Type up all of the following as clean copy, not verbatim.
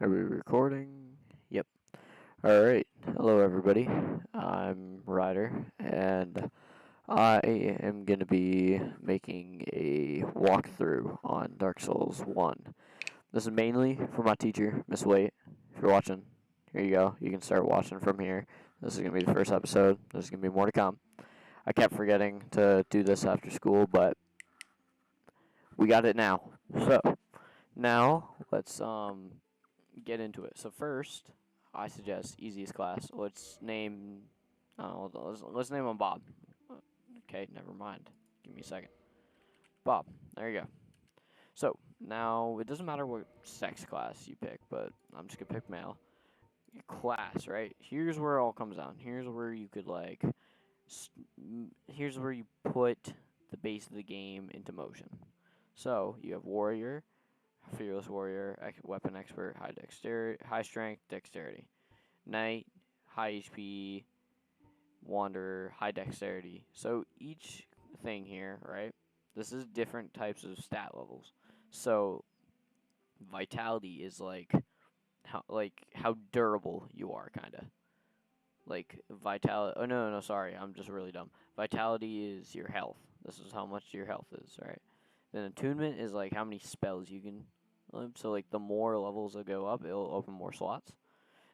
Are we recording? Yep. Alright. Hello, everybody. I'm Ryder, and I am going to be making a walkthrough on Dark Souls 1. This is mainly for my teacher, Miss Waite. If you're watching, here you go. You can start watching from here. This is going to be the first episode. There's going to be more to come. I kept forgetting to do this after school, but we got it now. So, now let's get into it. So first, I suggest easiest class. Let's name. Let's name him Bob. Okay, never mind. Give me a second. Bob. There you go. So now it doesn't matter what sex class you pick, but I'm just gonna pick male. Your class, right? Here's where it all comes down. Here's where you could here's where you put the base of the game into motion. So you have warrior, fearless warrior, weapon expert, high dexterity, high strength, dexterity. Knight, high HP, wanderer, high dexterity. So each thing here, right? This is different types of stat levels. So vitality is like how durable you are, kind of. Like vitality. Oh no, sorry, I'm just really dumb. Vitality is your health. This is how much your health is, right? Then attunement is like how many spells you can. So like the more levels that go up, it'll open more slots.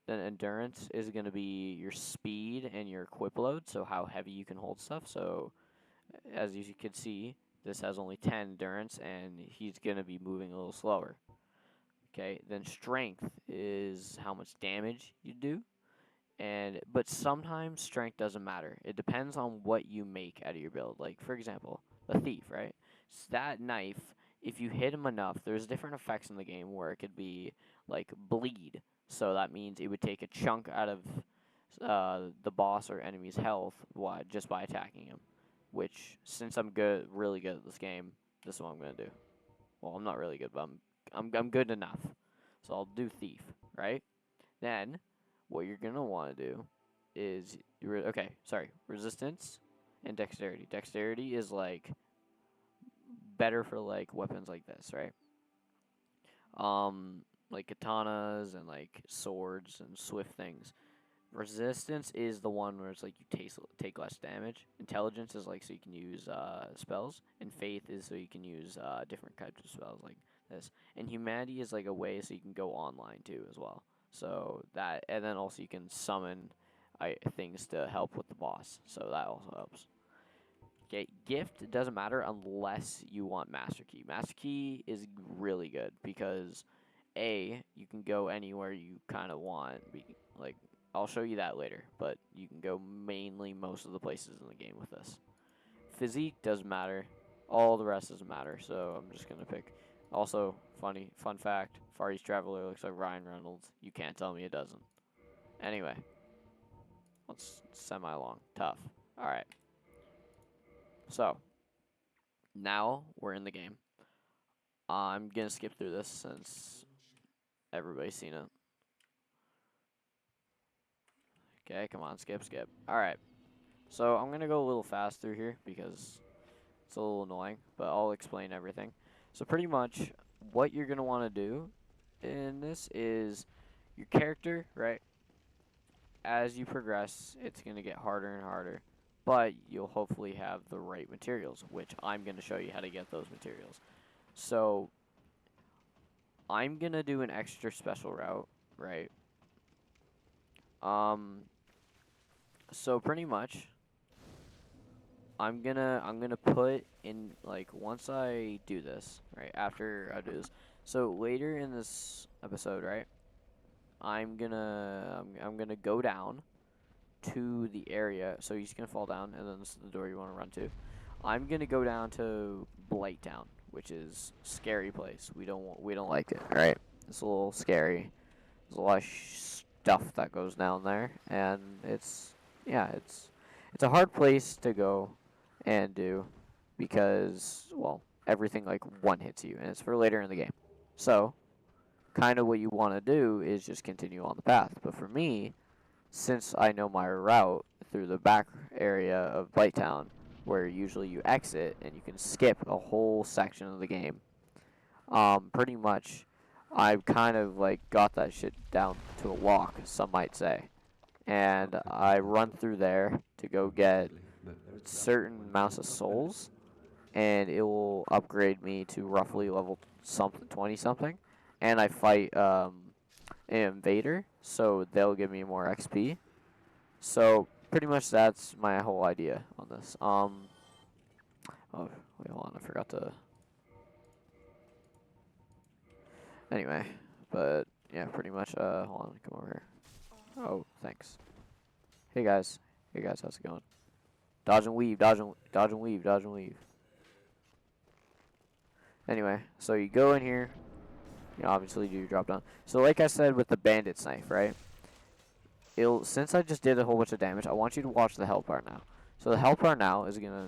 Then endurance is going to be your speed and your equip load, so how heavy you can hold stuff. So as you can see, this has only 10 endurance, and he's going to be moving a little slower. Okay, then strength is how much damage you do, but sometimes strength doesn't matter. It depends on what you make out of your build. Like for example, the thief, right? So that knife, if you hit him enough, there's different effects in the game where it could be like bleed. So that means it would take a chunk out of the boss or enemy's health just by attacking him. Which, since I'm really good at this game, this is what I'm gonna do. Well, I'm not really good, but I'm good enough. So I'll do thief, right? Then what you're gonna want to do is resistance and dexterity. Dexterity is like better for like weapons like this, right? Like katanas and like swords and swift things. Resistance is the one where it's like you take less damage. Intelligence is like so you can use spells, and faith is so you can use different types of spells like this. And humanity is like a way so you can go online too as well. So that, and then also you can summon things to help with the boss. So that also helps. Okay, gift doesn't matter unless you want master key. Master key is really good because you can go anywhere you kind of want. Like I'll show you that later, but you can go mainly most of the places in the game with this. Physique doesn't matter. All the rest doesn't matter. So I'm just gonna pick. Also, fun fact: Far East Traveler looks like Ryan Reynolds. You can't tell me it doesn't. Anyway, let's semi long. Tough. All right. So now we're in the game. I'm gonna skip through this since everybody's seen it. Okay, come on, skip. Alright, so I'm gonna go a little fast through here because it's a little annoying, but I'll explain everything. So pretty much what you're gonna want to do in this is your character, right? As you progress, it's gonna get harder and harder, but you'll hopefully have the right materials, which I'm gonna show you how to get those materials. So I'm gonna do an extra special route, right? Um, so pretty much, I'm gonna put in like once I do this, right? After I do this, so later in this episode, right? I'm gonna go down to the area. So you're just gonna fall down, and then this is the door you want to run to. I'm gonna go down to Blight Town, which is scary place. We don't like it. All right, it's a little scary. There's a lot of stuff that goes down there, and it's a hard place to go and do because everything like one hits you, and it's for later in the game. So kind of what you want to do is just continue on the path. But for me, since I know my route through the back area of Blighttown, where usually you exit and you can skip a whole section of the game, pretty much I've kind of like got that shit down to a walk, some might say. And I run through there to go get certain amounts of souls, and it will upgrade me to roughly level something 20 something. And I fight an invader, so they'll give me more XP. So pretty much that's my whole idea on this. Oh wait, hold on, I forgot to. Anyway, but yeah, pretty much. Hold on, come over here. Oh, thanks. Hey guys, how's it going? Dodge and weave, dodge and weave, dodge and weave. Anyway, so you go in here. You obviously do drop down. So like I said with the bandit's knife, right? Since I just did a whole bunch of damage, I want you to watch the health bar now. So the health bar now is gonna.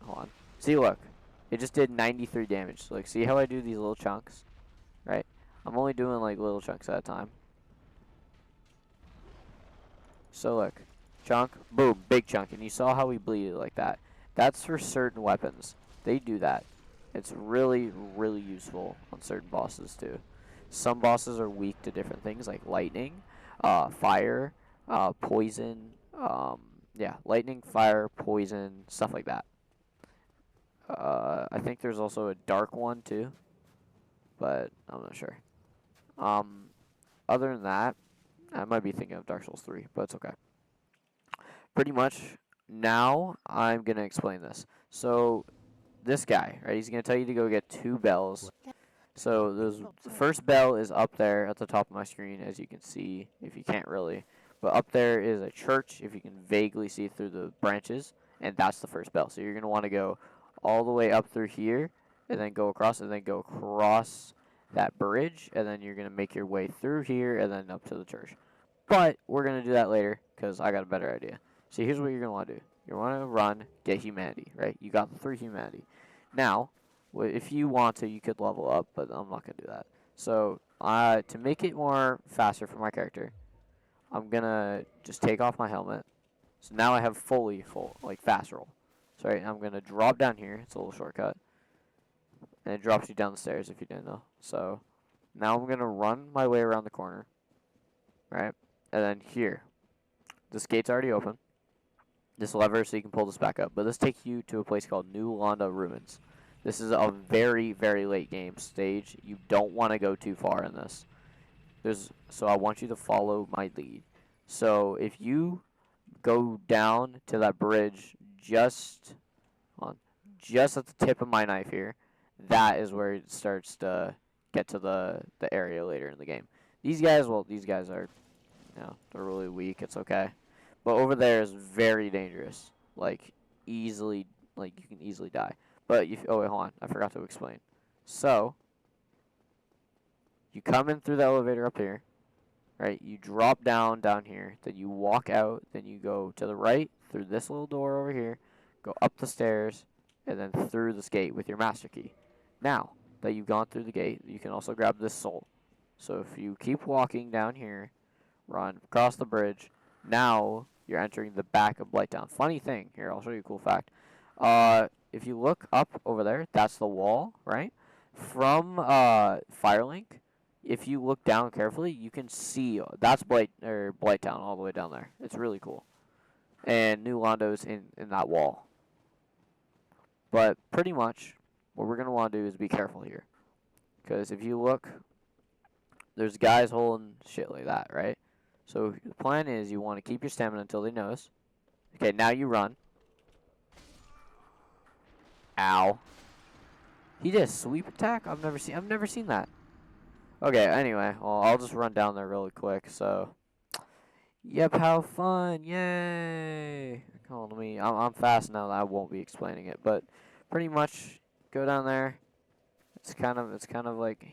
Hold on. See, look. It just did 93 damage. So, like, see how I do these little chunks? Right? I'm only doing, like, little chunks at a time. So, look. Chunk. Boom. Big chunk. And you saw how we bleed it like that. That's for certain weapons. They do that. It's really, really useful on certain bosses, too. Some bosses are weak to different things, like lightning, fire, poison. Yeah, lightning, fire, poison, stuff like that. I think there's also a dark one too, but I'm not sure. Other than that, I might be thinking of Dark Souls 3, but it's okay. Pretty much, now I'm gonna explain this. So, this guy, right? He's gonna tell you to go get 2 bells. So the first bell is up there at the top of my screen, as you can see, if you can't really. But up there is a church, if you can vaguely see through the branches, and that's the first bell. So you're gonna want to go all the way up through here, and then go across, and then go across that bridge, and then you're gonna make your way through here, and then up to the church. But we're gonna do that later, because I got a better idea. So here's what you're gonna want to do. You want to run, get humanity, right? You got the 3 humanity. Now, if you want to, you could level up, but I'm not going to do that. So, to make it more faster for my character, I'm going to just take off my helmet. So now I have fully full, like, fast roll. So, right, I'm going to drop down here. It's a little shortcut. And it drops you down the stairs if you didn't know. So, now I'm going to run my way around the corner. Right? And then here. This gate's already open. This lever so you can pull this back up. But this takes you to a place called New Londa Ruins. This is a very, very late game stage. You don't want to go too far in this. So I want you to follow my lead. So if you go down to that bridge just at the tip of my knife here, that is where it starts to get to the area later in the game. These guys are, they're really weak. It's okay. But over there is very dangerous. Like, you can easily die. But oh wait, hold on. I forgot to explain. So, you come in through the elevator up here, right? You drop down here. Then you walk out. Then you go to the right through this little door over here. Go up the stairs, and then through this gate with your master key. Now that you've gone through the gate, you can also grab this soul. So if you keep walking down here, run across the bridge. Now you're entering the back of Blighttown. Funny thing here. I'll show you a cool fact. If you look up over there, that's the wall, right? From Firelink, if you look down carefully, you can see that's Blighttown all the way down there. It's really cool. And New Londo's in that wall. But pretty much, what we're going to want to do is be careful here. Because if you look, there's guys holding shit like that, right? So the plan is you want to keep your stamina until they notice. Okay, now you run. Ow. He did a sweep attack? I've never seen that. Okay, anyway, well, I'll just run down there really quick, so. Yep, how fun. Yay. Come on, I'm fast now that I won't be explaining it, but pretty much go down there. It's kind of like,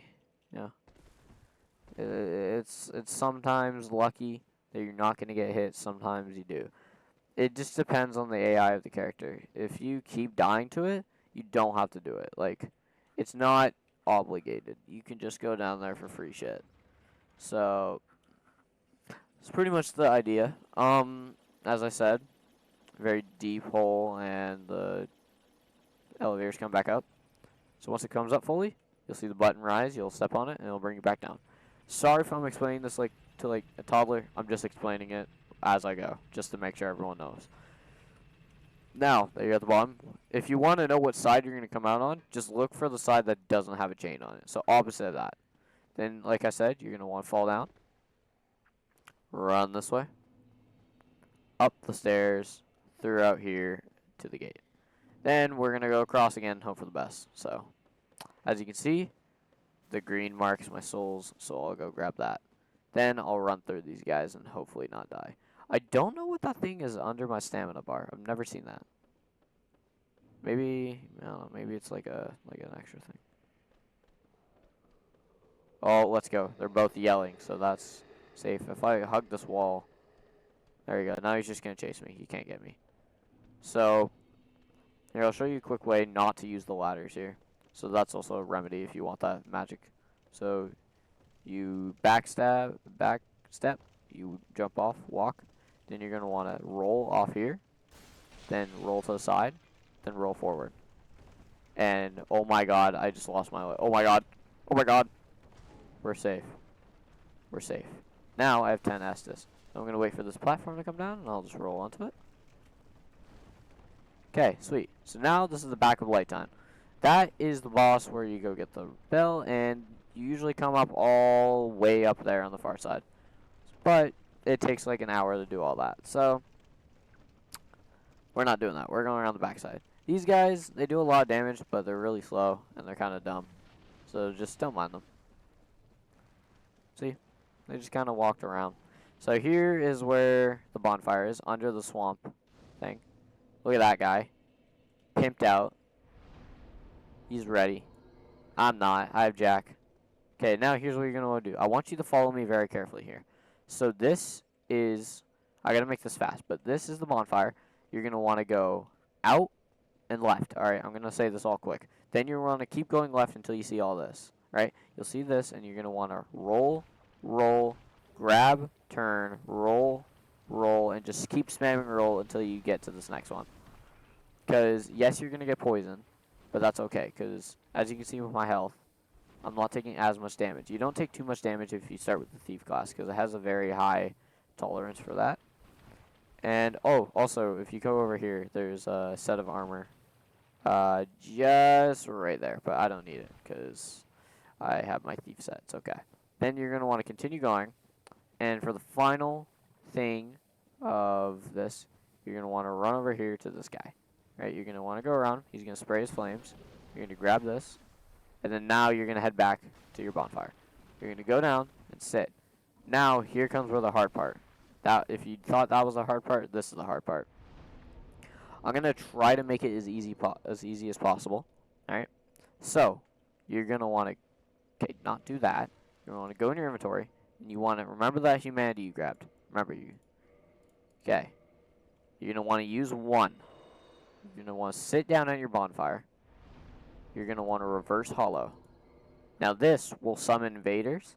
it's sometimes lucky that you're not going to get hit, sometimes you do. It just depends on the AI of the character. If you keep dying to it, you don't have to do it. Like, it's not obligated. You can just go down there for free shit. So, it's pretty much the idea. As I said, very deep hole, and the elevators come back up. So once it comes up fully, You'll see the button rise. You'll step on it, and it'll bring you back down. Sorry if I'm explaining this like to like a toddler. I'm just explaining it as I go, just to make sure everyone knows. Now, there you're at the bottom. If you want to know what side you're going to come out on, just look for the side that doesn't have a chain on it. So opposite of that. Then, like I said, you're going to want to fall down. Run this way. Up the stairs. Through out here to the gate. Then we're going to go across again, hope for the best. So, as you can see, the green marks my souls, so I'll go grab that. Then I'll run through these guys and hopefully not die. I don't know what that thing is under my stamina bar. I've never seen that. Maybe, I don't know, maybe it's like an extra thing. Oh, let's go. They're both yelling, so that's safe. If I hug this wall, there you go. Now he's just going to chase me. He can't get me. So, here, I'll show you a quick way not to use the ladders here. So that's also a remedy if you want that magic. So, you back step, you jump off, walk. Then you're going to want to roll off here. Then roll to the side. Then roll forward. And, oh my god, I just lost my way. Oh my god. Oh my god. We're safe. We're safe. Now I have 10 Estus. So I'm going to wait for this platform to come down, and I'll just roll onto it. Okay, sweet. So now this is the back of Light Time. That is the boss where you go get the bell, and you usually come up all way up there on the far side. But it takes like an hour to do all that. So we're not doing that. We're going around the backside. These guys, they do a lot of damage, but they're really slow, and they're kind of dumb. So just don't mind them. See? They just kind of walked around. So here is where the bonfire is, under the swamp thing. Look at that guy. Pimped out. He's ready. I'm not. I have Jack. Okay, now here's what you're going to want to do. I want you to follow me very carefully here. So this is, I got to make this fast, but this is the bonfire. You're going to want to go out and left. All right, I'm going to say this all quick. Then you're going to keep going left until you see all this. Right? You'll see this, and you're going to want to roll, roll, grab, turn, roll, roll, and just keep spamming roll until you get to this next one. Because, yes, you're going to get poisoned, but that's okay, because as you can see with my health, I'm not taking as much damage. You don't take too much damage if you start with the Thief class, because it has a very high tolerance for that. And, oh, also, if you go over here, there's a set of armor just right there, but I don't need it, because I have my Thief set. It's okay. Then you're going to want to continue going, and for the final thing of this, you're going to want to run over here to this guy. Right? You're going to want to go around. He's going to spray his flames. You're going to grab this. And then now you're going to head back to your bonfire. You're going to go down and sit. Now, here comes where the hard part. That, if you thought that was the hard part, this is the hard part. I'm going to try to make it as easy as possible. Alright? So, you're going to want to, okay, not do that. You're going to want to go in your inventory. And you want to remember that humanity you grabbed. Remember you. Okay. You're going to want to use 1. You're going to want to sit down at your bonfire. You're going to want to reverse hollow. Now this will summon invaders.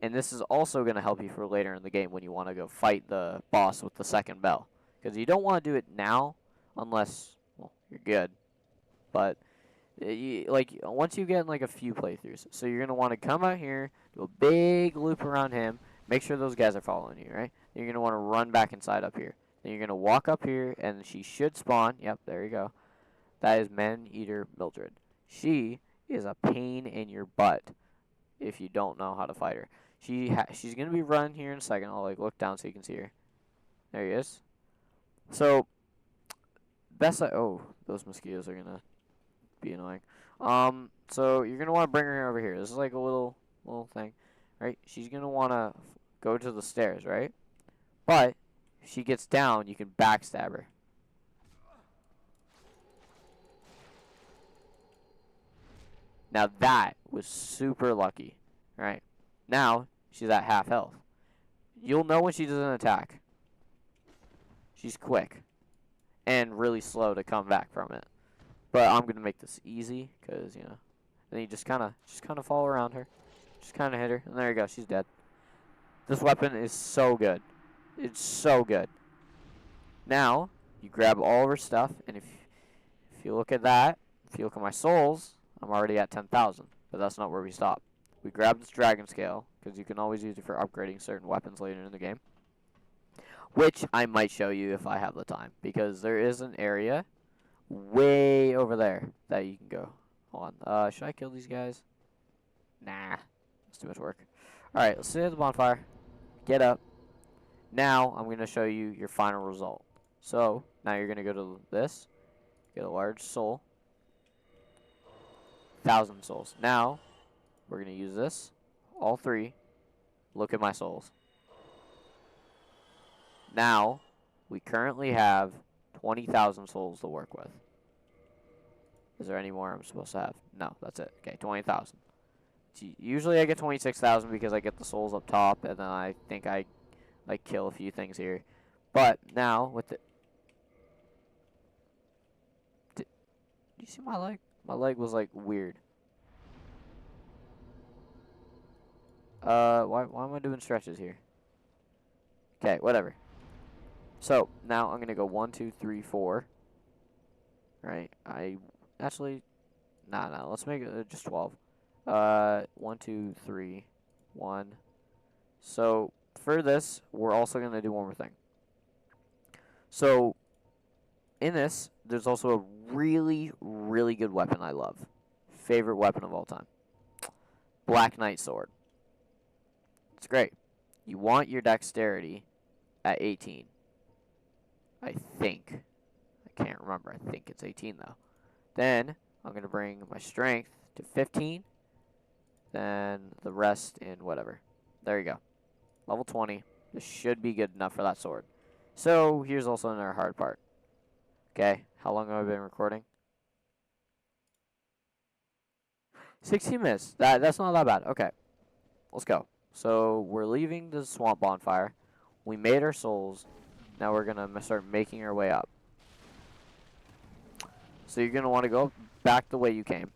And this is also going to help you for later in the game when you want to go fight the boss with the second bell. Because you don't want to do it now unless, well, you're good. But, like, once you get in, like, a few playthroughs. So you're going to want to come out here, do a big loop around him. Make sure those guys are following you, right? You're going to want to run back inside up here. Then you're going to walk up here, and she should spawn. Yep, there you go. That is Man-Eater Mildred. She is a pain in your butt if you don't know how to fight her. She's going to be running here in a second. I'll, like, look down so you can see her. There he is. So, oh, those mosquitoes are going to be annoying. So you're going to want to bring her over here. This is like a little thing, right? She's going to want to go to the stairs, right? But if she gets down, you can backstab her. Now that was super lucky, right? Now she's at half health. You'll know when she doesn't attack. She's quick and really slow to come back from it. But I'm gonna make this easy because then you just kind of follow around her, just kind of hit her, and there you go. She's dead. This weapon is so good. It's so good. Now you grab all of her stuff, and if you look at that, if you look at my souls, I'm already at 10,000. But that's not where we stop. We grab this dragon scale, because you can always use it for upgrading certain weapons later in the game. Which I might show you if I have the time, because there is an area way over there that you can go. Hold on. Should I kill these guys? Nah. That's too much work. Alright, let's sit at the bonfire. Get up. Now, I'm going to show you your final result. So, now you're going to go to this. Get a large soul. 1,000 souls. Now, we're going to use this. All 3. Look at my souls. Now, we currently have 20,000 souls to work with. Is there any more I'm supposed to have? No, that's it. Okay, 20,000. Usually I get 26,000 because I get the souls up top, and then I think I like kill a few things here. But now with the, did you see my leg? My leg was like weird. Why am I doing stretches here? Okay, whatever. So now I'm gonna go 1, 2, 3, 4. Right? I actually, nah. Let's make it just 12. 1, 2, 3, 1. So for this, we're also gonna do one more thing. So in this, there's also a really, really good weapon I love. Favorite weapon of all time. Black Knight Sword. It's great. You want your dexterity at 18. I think. I can't remember. I think it's 18 though. Then I'm going to bring my strength to 15. Then the rest in whatever. There you go. Level 20. This should be good enough for that sword. So here's also another hard part. Okay, how long have I been recording? 16 minutes. That's not that bad. Okay, let's go. So we're leaving the swamp bonfire. We made our souls. Now we're gonna start making our way up. So you're gonna want to go back the way you came.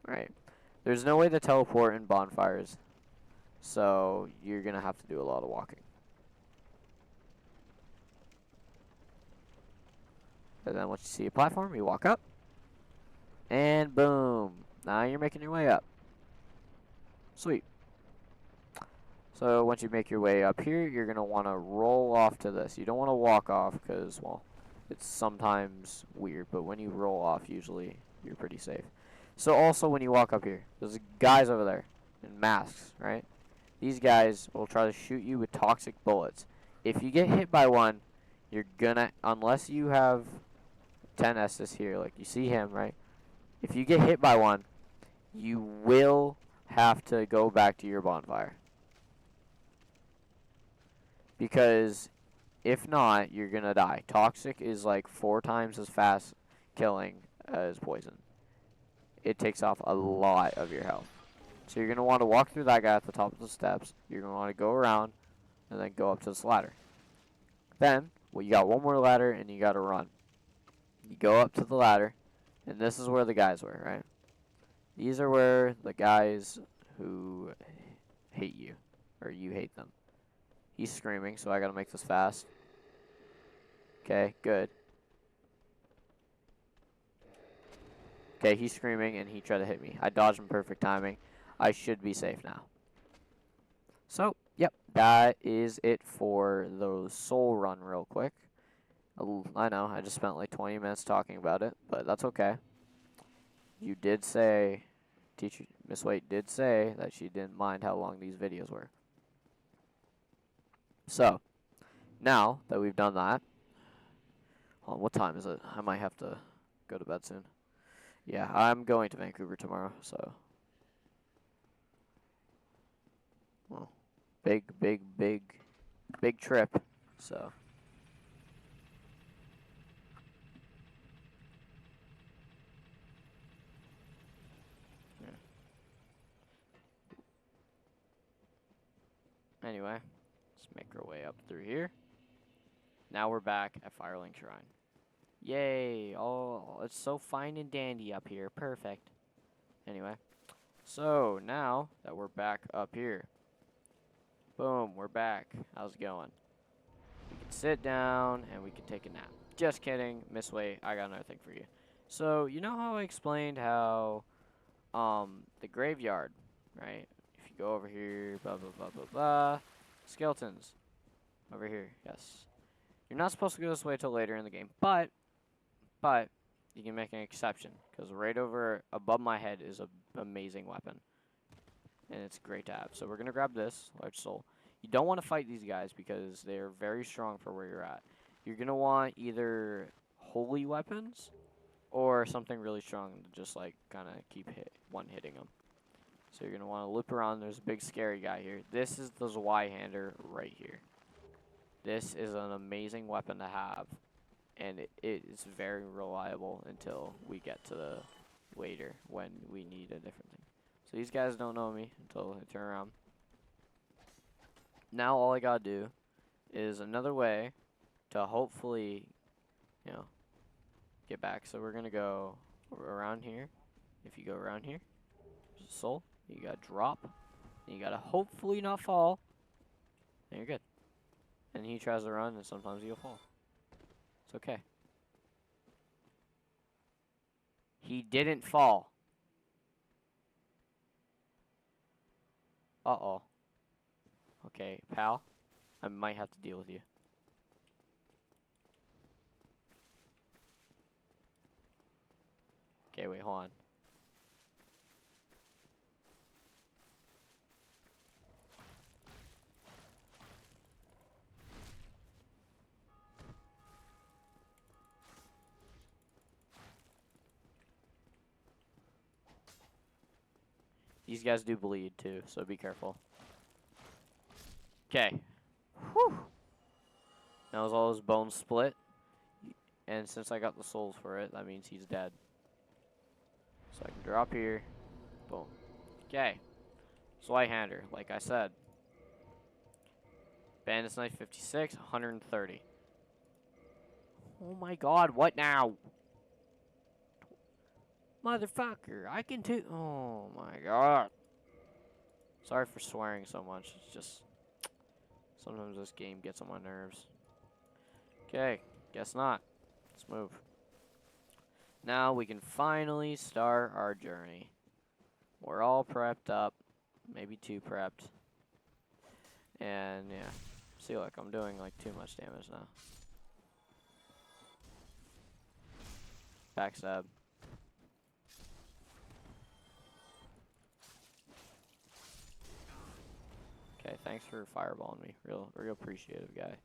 All right. There's no way to teleport in bonfires, so you're gonna have to do a lot of walking. And then once you see a platform, you walk up. And boom. Now you're making your way up. Sweet. So once you make your way up here, you're going to want to roll off to this. You don't want to walk off because, well, it's sometimes weird. But when you roll off, usually you're pretty safe. So also when you walk up here, there's guys over there in masks, right? These guys will try to shoot you with toxic bullets. If you get hit by one, you're going to, unless you have 10 Estus here, like you see him, right? If you get hit by one, you will have to go back to your bonfire. Because if not, you're going to die. Toxic is like 4 times as fast killing as poison. It takes off a lot of your health. So you're going to want to walk through that guy at the top of the steps. You're going to want to go around and then go up to this ladder. Then, well, you got one more ladder and you got to run. You go up to the ladder, and this is where the guys were, right? These are where the guys who hate you, or you hate them. He's screaming, so I gotta make this fast. Okay, good. Okay, he's screaming, and he tried to hit me. I dodged in perfect timing. I should be safe now. So, yep, that is it for the soul run real quick. I know, I just spent like 20 minutes talking about it, but that's okay. You did say, teacher, Miss Waite did say that she didn't mind how long these videos were. So, now that we've done that, hold on, what time is it? I might have to go to bed soon. Yeah, I'm going to Vancouver tomorrow, so. Well, big trip, so. Anyway, let's make our way up through here. Now we're back at Firelink Shrine. Yay! Oh, it's so fine and dandy up here. Perfect. Anyway, so now that we're back up here. Boom, we're back. How's it going? We can sit down and we can take a nap. Just kidding, Miss Waite, I got another thing for you. So, you know how I explained how the graveyard, right? If you go over here, blah blah blah blah blah, skeletons over here. Yes, you're not supposed to go this way till later in the game, but you can make an exception because right over above my head is a amazing weapon, and it's great to have. So we're gonna grab this large soul. You don't want to fight these guys because they're very strong for where you're at. You're gonna want either holy weapons or something really strong to just like kind of keep hitting them. So you're gonna want to loop around. There's a big scary guy here. This is the Zweihander right here. This is an amazing weapon to have, and it is very reliable until we get to the later when we need a different thing. So these guys don't know me until I turn around. Now all I gotta do is another way to hopefully, you know, get back. So we're gonna go around here. If you go around here, there's a soul. You gotta drop. And you gotta hopefully not fall. And you're good. And he tries to run, and sometimes you'll fall. It's okay. He didn't fall. Uh-oh. Okay, pal. I might have to deal with you. Okay, wait, hold on. These guys do bleed too, so be careful. Okay. Whew. Now is all his bones split. And since I got the souls for it, that means he's dead. So I can drop here. Boom. Okay. Zweihander, like I said. Bandit's Knife 56, 130. Oh my god, what now? Motherfucker, I can too. Oh my god. Sorry for swearing so much. It's just sometimes this game gets on my nerves. Okay, guess not. Let's move. Now we can finally start our journey. We're all prepped up, maybe too prepped. And yeah, see, like I'm doing like too much damage now. Backstab. Okay, thanks for fireballing me. Real appreciative guy.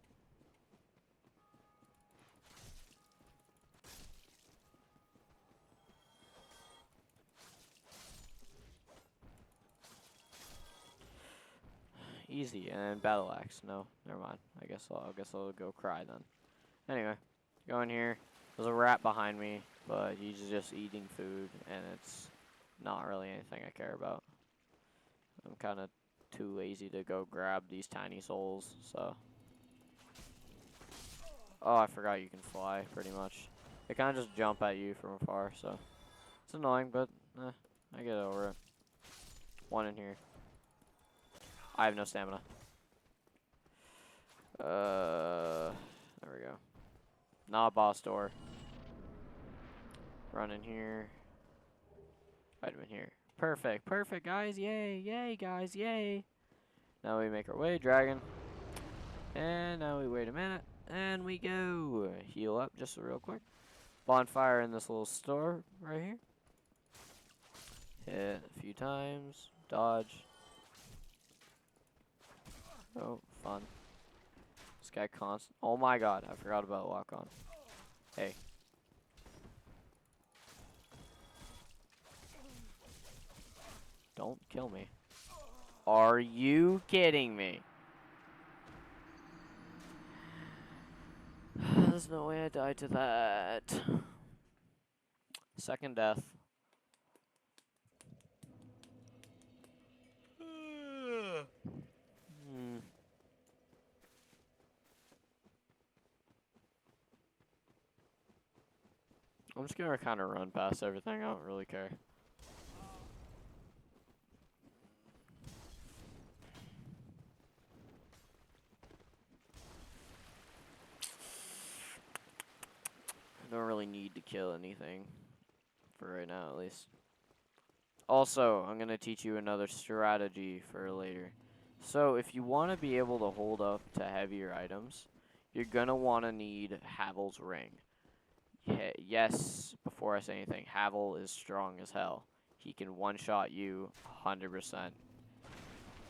Easy, and battle axe. No, never mind. I guess I'll go cry then. Anyway, go in here. There's a rat behind me, but he's just eating food, and it's not really anything I care about. I'm kind of too lazy to go grab these tiny souls, so. Oh, I forgot you can fly, pretty much. They kind of just jump at you from afar, so. It's annoying, but I get over it. One in here. I have no stamina. There we go. Not a boss door. Run in here. Vitamin here. Perfect, perfect, guys. Yay, yay, guys, yay. Now we make our way, dragon. And now we wait a minute. And we go. Heal up just real quick. Bonfire in this little store right here. Hit a few times. Dodge. Oh, fun. This guy constant. Oh my god, I forgot about lock on. Hey. Don't kill me. Are you kidding me? There's no way I died to that. Second death. I'm just gonna kind of run past everything. I don't really care. I don't really need to kill anything. For right now, at least. Also, I'm going to teach you another strategy for later. So, if you want to be able to hold up to heavier items, you're going to want to need Havel's Ring. Yes, before I say anything, Havel is strong as hell. He can one-shot you 100%.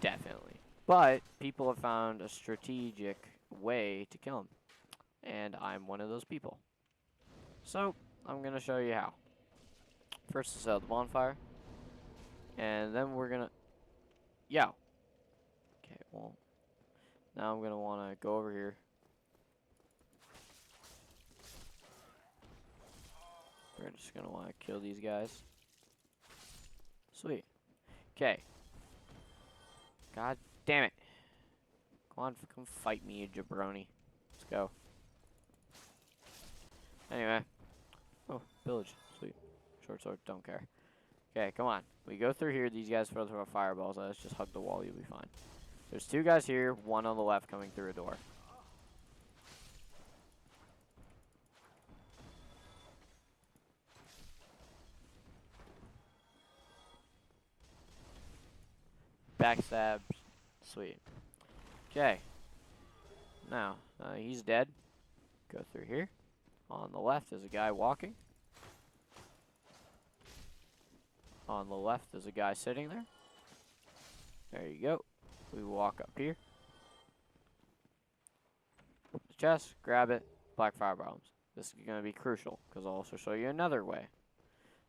Definitely. But people have found a strategic way to kill him. And I'm one of those people. So, I'm going to show you how. First, to set up the bonfire. And then we're going to... Yeah. Okay, well... Now I'm going to want to go over here. We're just going to want to kill these guys. Sweet. Okay. God damn it. Come on, come fight me, you jabroni. Let's go. Anyway. Oh, village. Sweet. Short sword, don't care. Okay, come on. We go through here. These guys throw fireballs. Let's just hug the wall. You'll be fine. There's 2 guys here. 1 on the left coming through a door. Backstab. Sweet. Okay. Now, he's dead. Go through here. On the left is a guy walking. On the left is a guy sitting there. There you go. We walk up here. The chest, grab it, black fire bombs. This is going to be crucial, because I'll also show you another way.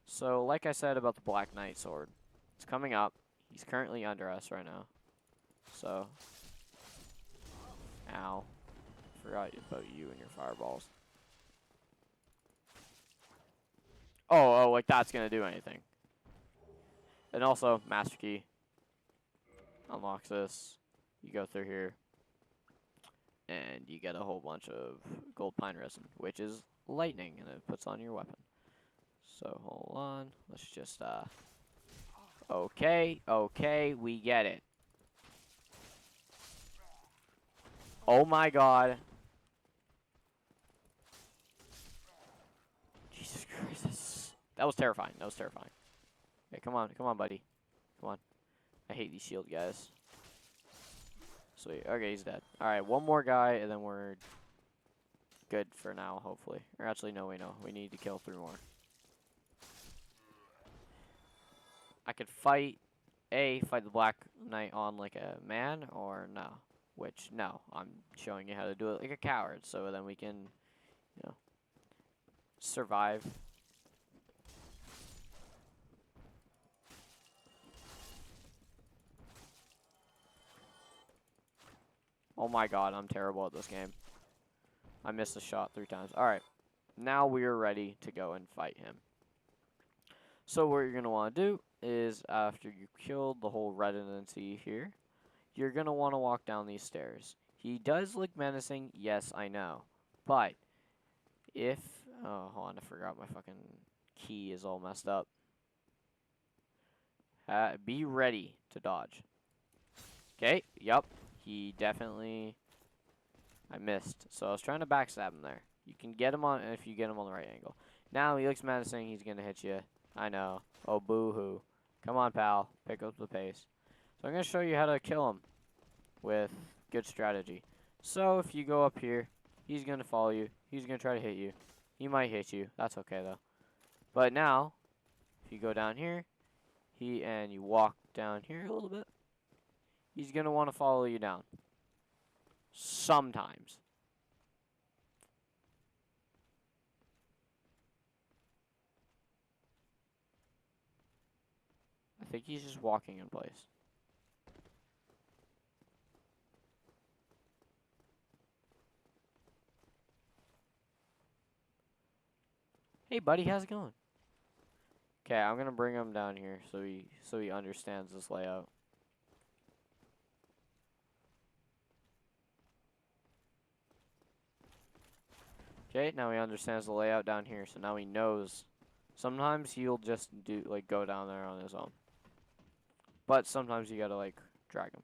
So, like I said about the Black Knight sword, it's coming up. He's currently under us right now. So, ow. Forgot about you and your fireballs. Oh, like that's going to do anything. And also, Master Key. Unlocks this. You go through here. And you get a whole bunch of gold pine resin, which is lightning, and it puts on your weapon. So, hold on. Let's just, okay, we get it. Oh my god. Jesus Christ. That was terrifying. Okay, come on, buddy. Come on. I hate these shield guys. Sweet. Okay, he's dead. Alright, one more guy, and then we're good for now, hopefully. Or actually, no, we need to kill 3 more. I could fight the Black Knight on like a man, or no. Which, no. I'm showing you how to do it like a coward, so then we can, you know, survive. Oh my god, I'm terrible at this game. I missed a shot 3 times. Alright, now we are ready to go and fight him. So what you're going to want to do is, after you killed the whole redundancy here, you're going to want to walk down these stairs. He does look menacing, yes, I know. But, if... Oh, hold on, I forgot my fucking key is all messed up. Be ready to dodge. Okay, yep. He definitely... I missed. So I was trying to backstab him there. You can get him on if you get him on the right angle. Now he looks menacing. He's going to hit you. I know. Oh, boo-hoo. Come on, pal. Pick up the pace. So I'm going to show you how to kill him with good strategy. So if you go up here, he's going to follow you. He's going to try to hit you. He might hit you. That's okay, though. But now, if you go down here, and you walk down here a little bit, he's going to want to follow you down. Sometimes. I think he's just walking in place. Hey buddy, how's it going? Okay, I'm gonna bring him down here so he understands this layout. Okay, now he understands the layout down here, so now he knows. Sometimes he'll just go down there on his own. But sometimes you gotta, drag him.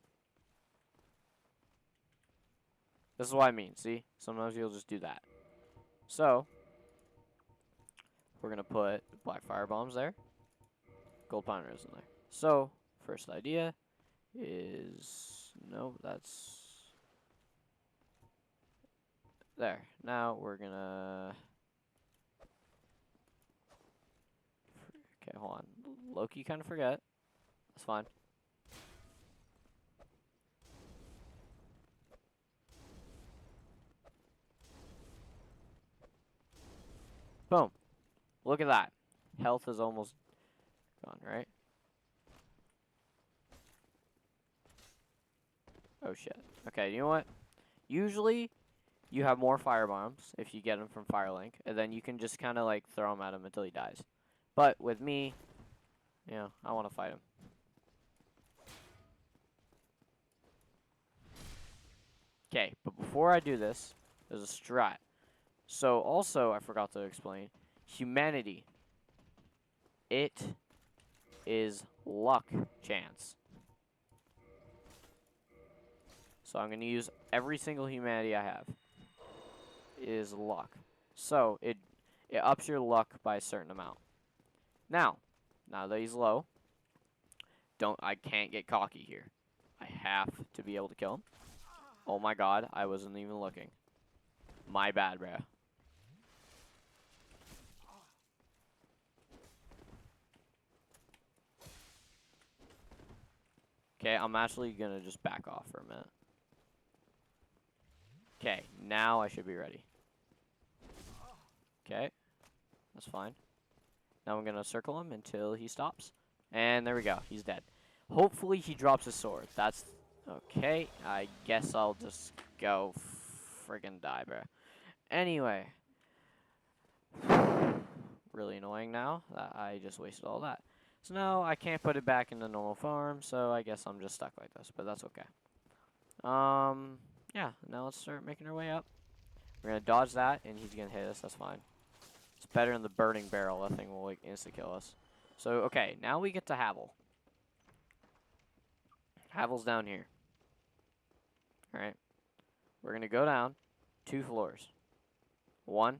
This is what I mean, see? Sometimes he'll just do that. So, we're gonna put black fire bombs there. gold pound arrows in there. So, first idea is, no, that's there. Now we're gonna, okay, hold on. Loki kind of forget. That's fine. Boom. Look at that. Health is almost gone, right? Oh shit. Okay, you know what? Usually, you have more fire bombs if you get him from Firelink, and then you can just kind of like throw him at him until he dies. But with me, you know, I want to fight him. Okay, but before I do this, there's a strat. So also, I forgot to explain, humanity. It is luck chance. So I'm going to use every single humanity I have. It is luck. So it ups your luck by a certain amount. Now that he's low, I can't get cocky here. I have to be able to kill him. Oh my god, I wasn't even looking. My bad, bro. Okay, I'm actually gonna just back off for a minute. Okay, now I should be ready. Okay, that's fine. Now I'm gonna circle him until he stops. And there we go, he's dead. Hopefully he drops his sword. That's okay. I guess I'll just go friggin' die, bro. Anyway. Really annoying now that I just wasted all that. So now I can't put it back in the normal form, so I guess I'm just stuck like this, but that's okay. Yeah, now let's start making our way up. We're gonna dodge that, and he's gonna hit us, that's fine. It's better than the burning barrel, that thing will like insta-kill us. So, okay, now we get to Havel. Havel's down here. Alright. We're gonna go down 2 floors. 1,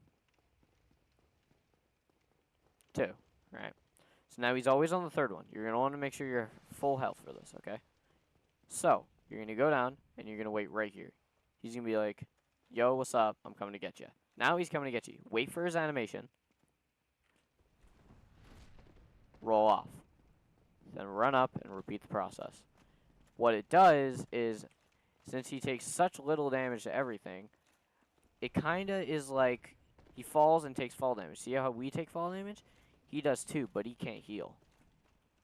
2, right? So now he's always on the 3rd one. You're going to want to make sure you're full health for this, okay? So, you're going to go down, and you're going to wait right here. He's going to be like, yo, what's up? I'm coming to get you. Now he's coming to get you. Wait for his animation. Roll off. Then run up and repeat the process. What it does is, since he takes such little damage to everything, it kind of is like he falls and takes fall damage. See how we take fall damage? He does too, but he can't heal.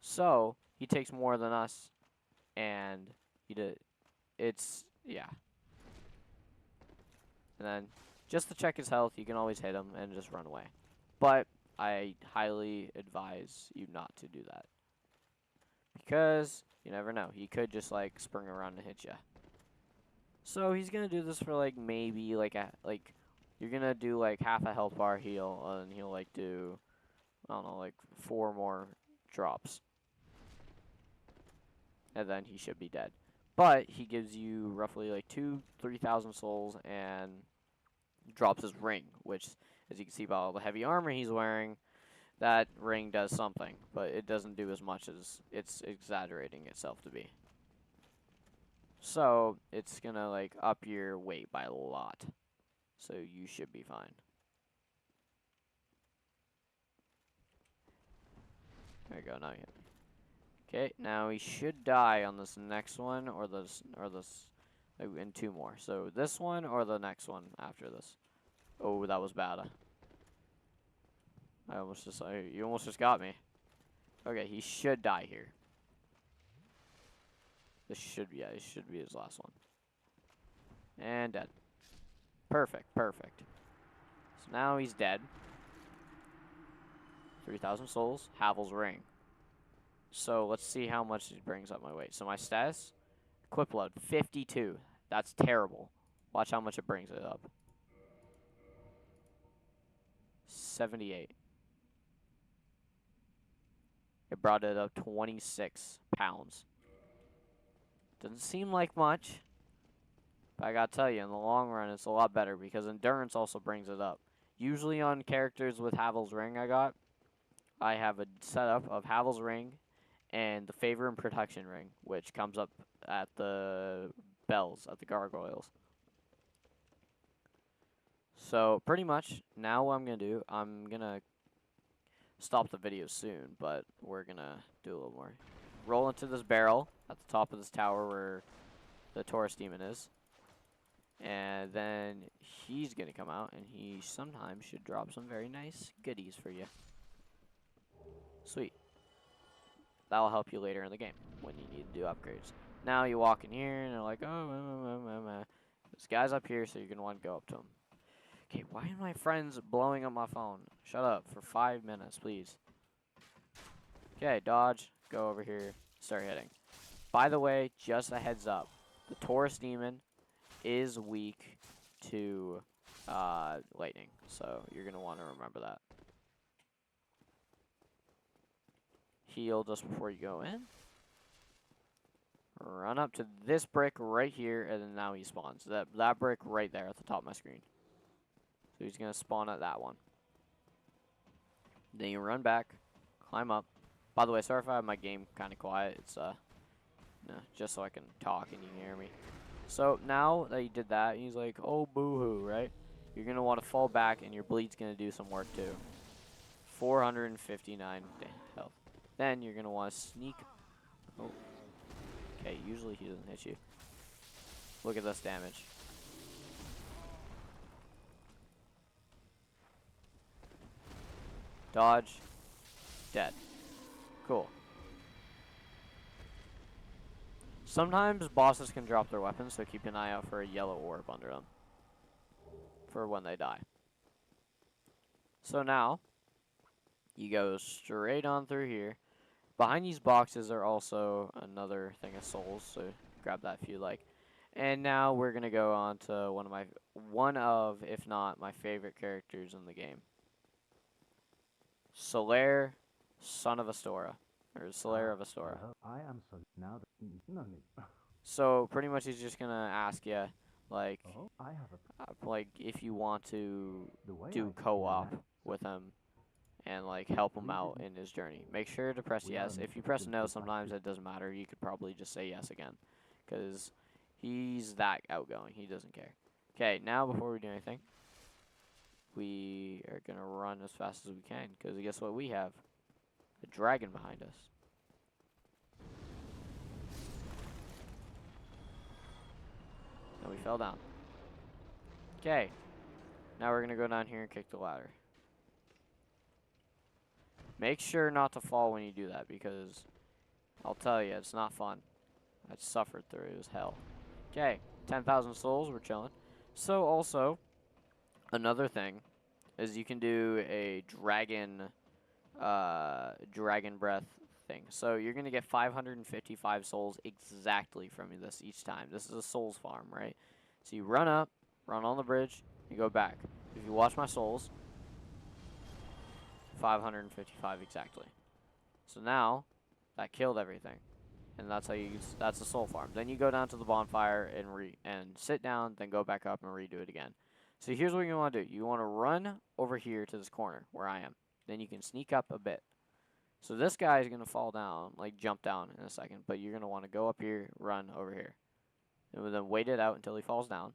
So, he takes more than us, and yeah. And then, just to check his health, you can always hit him and just run away. But, I highly advise you not to do that. Because, you never know, he could just, like, spring around and hit you. So, he's gonna do this for, like, maybe, you're gonna do, like, half a health bar heal, and he'll, like, do, I don't know, like, 4 more drops. And then he should be dead. But he gives you roughly like 3,000 souls and drops his ring, which, as you can see by all the heavy armor he's wearing, that ring does something, but it doesn't do as much as it's exaggerating itself to be. So it's gonna like up your weight by a lot. So you should be fine. There you go, now you hit me. Okay, now he should die on this next one, or this, in 2 more. So this one or the next one after this. Oh, that was bad. You almost just got me. Okay, he should die here. This should be his last one. And dead. Perfect. So now he's dead. 3,000 souls. Havel's ring. So let's see how much it brings up my weight. So my stats, equip load 52. That's terrible. Watch how much it brings it up. 78. It brought it up 26 pounds. Doesn't seem like much, but I gotta tell you, in the long run, it's a lot better because endurance also brings it up. Usually on characters with Havel's ring I have a setup of Havel's ring, and the favor and protection ring, which comes up at the bells, at the gargoyles. So pretty much now what I'm going to do, I'm going to stop the video soon, but we're going to do a little more. Roll into this barrel at the top of this tower where the Taurus demon is. And then he's going to come out, and he sometimes should drop some very nice goodies for you. Sweet. That'll help you later in the game when you need to do upgrades. Now you walk in here, and they're like, oh, this guy's up here, so you're going to want to go up to him. Okay, why are my friends blowing up my phone? Shut up for 5 minutes, please. Okay, dodge. Go over here. Start hitting. By the way, just a heads up. The Taurus demon is weak to lightning, so you're going to want to remember that. Heal just before you go in. Run up to this brick right here, and then now he spawns. That brick right there at the top of my screen. So he's going to spawn at that one. Then you run back, climb up. By the way, sorry if I have my game kind of quiet. It's no, just so I can talk and you can hear me. So now that you did that, he's like, oh, boo-hoo, right? You're going to want to fall back, and your bleed's going to do some work too. 459 health. Then you're going to want to sneak. Oh. Okay, usually he doesn't hit you. Look at this damage. Dodge. Dead. Cool. Sometimes bosses can drop their weapons, so keep an eye out for a yellow orb under them. For when they die. So now, you go straight on through here. Behind these boxes are also another thing of souls, so grab that if you like. And now we're going to go on to one of, if not my favorite characters in the game. Solaire, son of Astora. Or Solaire of Astora. I am so now that no need. So pretty much he's just going to ask you, like, I have like if you want to the way do co-op with him and like help him out in his journey. Make sure to press yes. If you press no, sometimes it doesn't matter. You could probably just say yes again, because he's that outgoing. He doesn't care. Okay, now before we do anything, we are gonna run as fast as we can, because guess what we have? A dragon behind us. And we fell down. Okay, now we're gonna go down here and kick the ladder. Make sure not to fall when you do that, because I'll tell you, it's not fun. I suffered through it. It was hell. Okay, 10,000 souls. We're chilling. So also, another thing is you can do a dragon breath thing. So you're going to get 555 souls exactly from this each time. This is a souls farm, right? So you run up, run on the bridge, you go back. If you watch my souls, 555 exactly. So now, that killed everything. And that's how that's the soul farm. Then you go down to the bonfire and sit down, then go back up and redo it again. So here's what you want to do. You want to run over here to this corner where I am. Then you can sneak up a bit. So this guy is going to fall down, like jump down in a second. But you're going to want to go up here, run over here. And then wait it out until he falls down.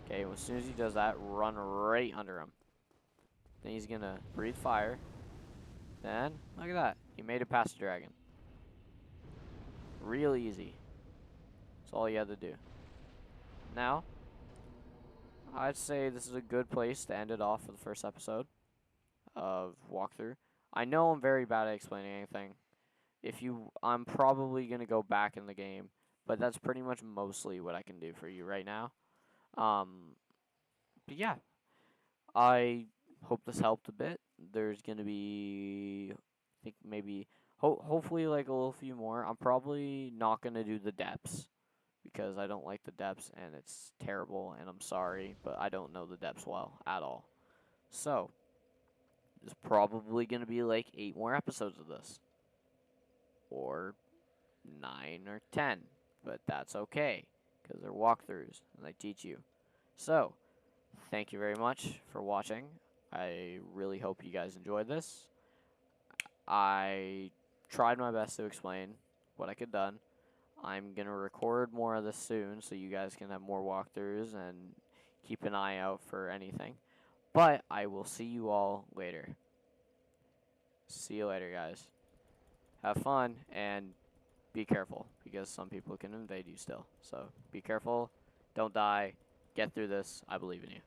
Okay, well, as soon as he does that, run right under him. Then he's going to breathe fire. Then, look at that. He made it past the dragon. Real easy. That's all you had to do. Now, I'd say this is a good place to end it off for the first episode of walkthrough. I know I'm very bad at explaining anything. I'm probably going to go back in the game, but that's pretty much mostly what I can do for you right now. But yeah, I hope this helped a bit. There's going to be, I think maybe, hopefully like a little few more. I'm probably not going to do the depths, because I don't like the depths, and it's terrible, and I'm sorry, but I don't know the depths well at all. So, there's probably going to be like 8 more episodes of this. Or 9 or 10. But that's okay, because they're walkthroughs, and they teach you. So, thank you very much for watching. I really hope you guys enjoyed this. I tried my best to explain what I could done. I'm gonna record more of this soon, so you guys can have more walkthroughs and keep an eye out for anything. But I will see you all later. See you later, guys. Have fun and be careful because some people can invade you still. So be careful. Don't die. Get through this. I believe in you.